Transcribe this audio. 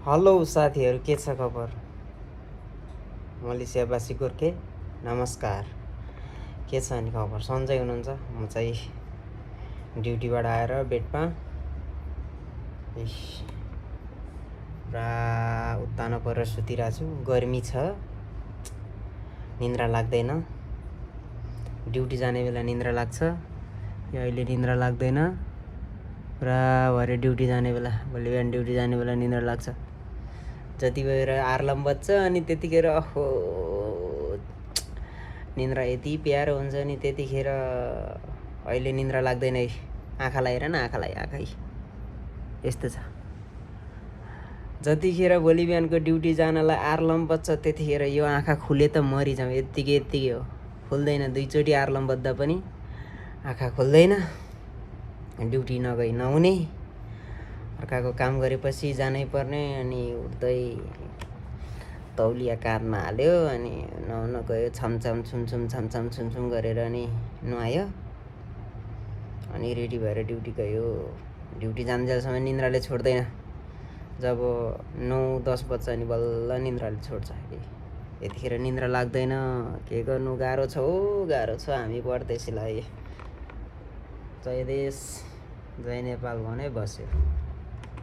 Hello साथीहरू, के छ खबर? मलेसियावासी गोर्खे नमस्कार। के छ नि खबर? सन्चै हुनुहुन्छ? म चाहिँ ड्युटीबाट आएर बेडमा पुरा उत्तानो परेर सुतिरहेको छु। गर्मी छ, निन्द्रा लाग्दैन। ड्युटी जाने बेला निन्द्रा लाग्छ, यो अहिले निन्द्रा लाग्दैन। पुरा भरे ड्युटी जाने बेला, भोलि बिहान ड्युटी जाने बेला निन्द्रा लाग्छ। जति बेर आर्लम बज्छ अनि त्यतिखेर अहो निन्द्रा यति प्यारो हुन्छ नि त्यतिखेर अहिले निन्द्रा लाग्दैन। आँखालाई हेर न, आँखालाई, आँखै यस्तो छ। जतिखेर भोलि बिहानको ड्युटी जानलाई आर्लम बज्छ त्यतिखेर यो आँखा खुले त मरिजाउँ, यत्तिकै हो। खुल्दैन, दुईचोटि आर्लम बज्दा पनि आँखा खुल्दैन। ड्युटी नगई नहुने, अर्काको काम गरेपछि जानै पर्ने। अनि उठ्दै तौलिया काँधमा हाल्यो अनि नुहाउन गयो, छमछम छुमछुम छमछम छुमछुम गरेर अनि नुहायो अनि रेडी भएर ड्युटी गयो। ड्युटी जान्जेलसम्म निन्द्राले छोड्दैन। जब 9-10 बज्छ अनि बल्ल निन्द्राले छोड्छ। यतिखेर निन्द्रा लाग्दैन। के गर्नु, गाह्रो छ हो, गाह्रो छ हामी परदेशीलाई। जय देश जय नेपाल भने बस्यो।